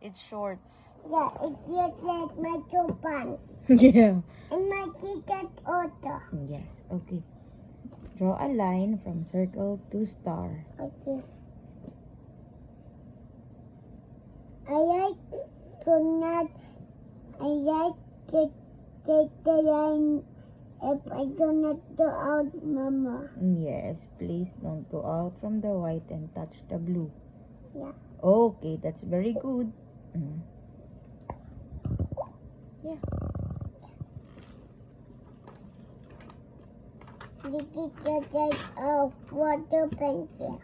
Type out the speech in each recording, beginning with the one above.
It's shorts. Yeah, it looks like my tupan. Yeah. And my ticket auto. Yes. Okay. Draw a line from circle to star. Okay. I like to not. I like to take the line if I do not go out, Mama. Yes. Please don't go out from the white and touch the blue. Yeah. Okay, that's very good. Yeah. The teacher said, "Oh, water pencil,"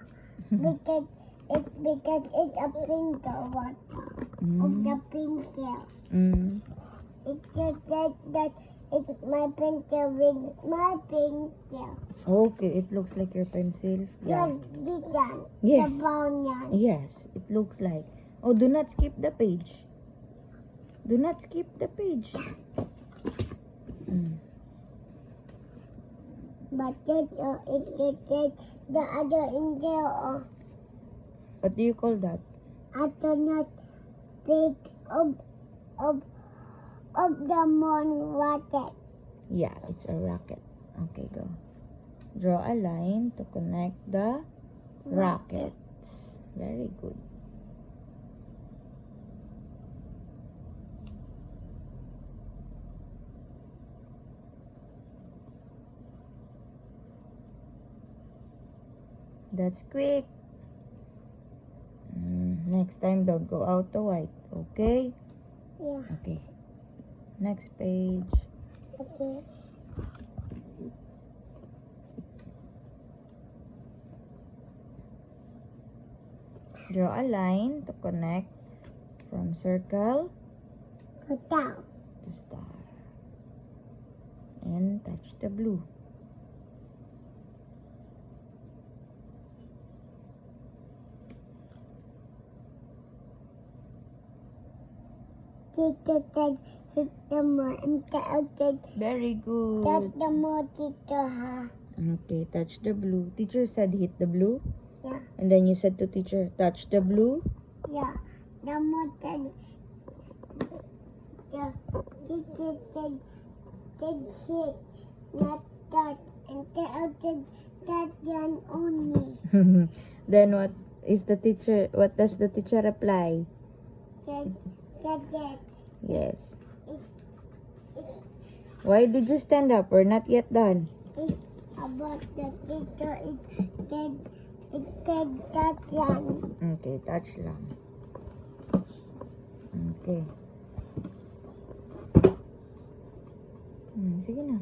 because it's a finger water of the pencil. It just said that it's my pencil with my pencil. Okay, it looks like your pencil. Yeah. This one. Yes. The brown one. Yes, it looks like. Oh, do not skip the page. Do not skip the page. But it just said the other angel What do you call that? astronaut page of the moon rocket. Yeah, it's a rocket. Okay, go. Draw a line to connect the rockets. Very good. That's quick. Next time, don't go out the white. Okay? Yeah. Okay. Next page. Okay. Draw a line to connect from circle Go down. to star. And touch the blue. Teacher said hit the moon and said Very good. touch the moon, teacher. Okay, touch the blue. Teacher said hit the blue. Yeah. And then you said to teacher, touch the blue. Yeah. The moon said. Yeah. Teacher said hit, not touch, and said that one only. Then what is the teacher? What does the teacher reply? Said that. Yes. It Why did you stand up? We're not yet done. It's about the teacher. It said that one. Okay, touch lang. Okay. Sige na.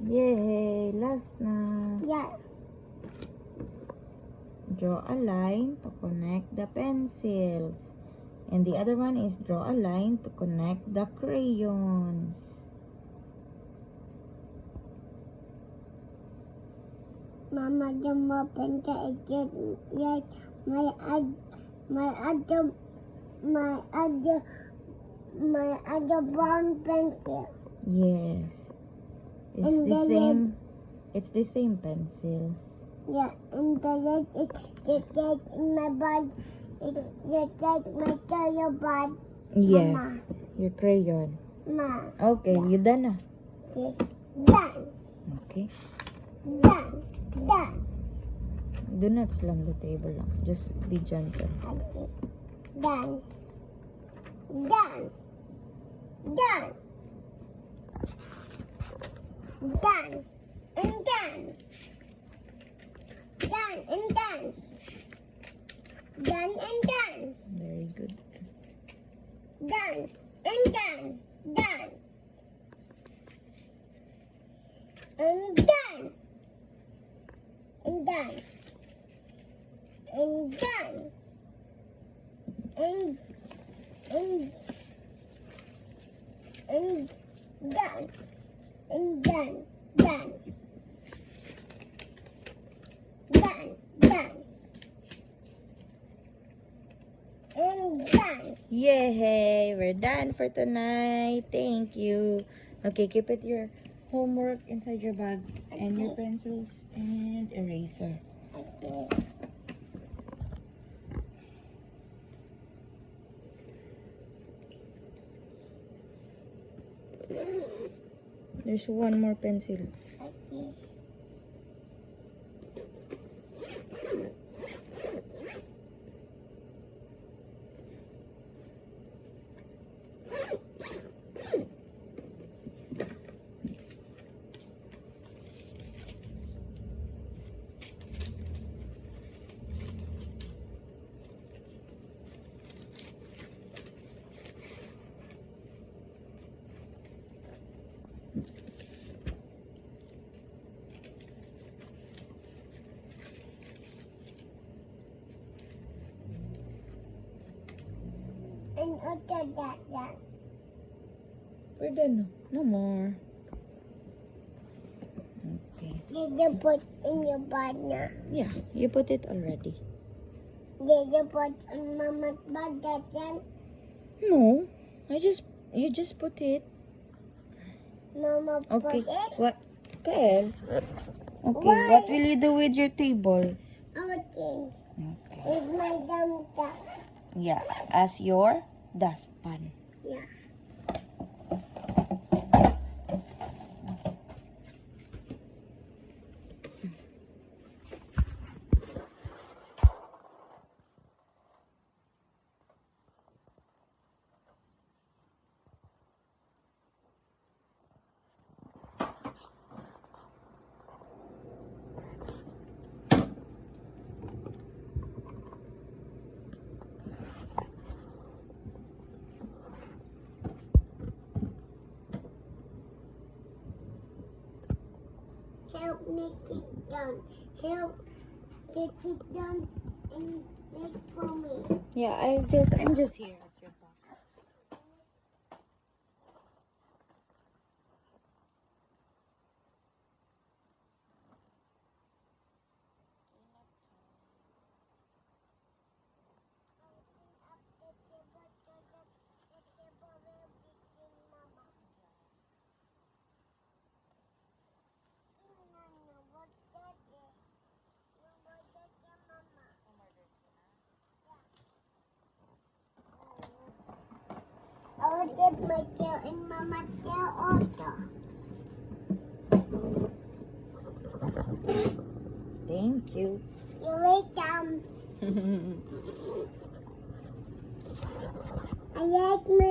Yay! Last na. Yeah. Draw a line to connect the pencils. And the other one is draw a line to connect the crayons. Mama, the more pencil is just like my other brown pencil. Yes. It's And the the same. It's the same pencils. Yeah, and the red is just like in my bag. It's just like my color bag. Yes. Mama. Your crayon. Ma. Okay, you done na. Okay. Done. Okay. Done. Done. Do not slam the table lang. Just be gentle. Okay. Done. Done. Done. Done. And done. Done and done. Done and done. Very good. Done and done. Done. And done. And done. And done. And done. And done. Done. Done. Done. And done. Yay! We're done for tonight. Thank you. Okay, keep it here. homework inside your bag and your pencils and eraser. Okay. There's one more pencil. Okay. And after that, We're done. No more. Okay. did you put in your bag now? Yeah, you put it already. Did you put in Mama's bag that then? No, you just put it. Mama Okay. put it? What? Kael. Okay. Why? What will you do with your table? Okay. Okay. With my dumb duck. Yeah, as your dustpan. Yeah. Help make it done. Help get it done and make for me. Yeah, I'm just here at your back. I will dip my tail in Mama's tail also. Thank you. You're welcome. I like my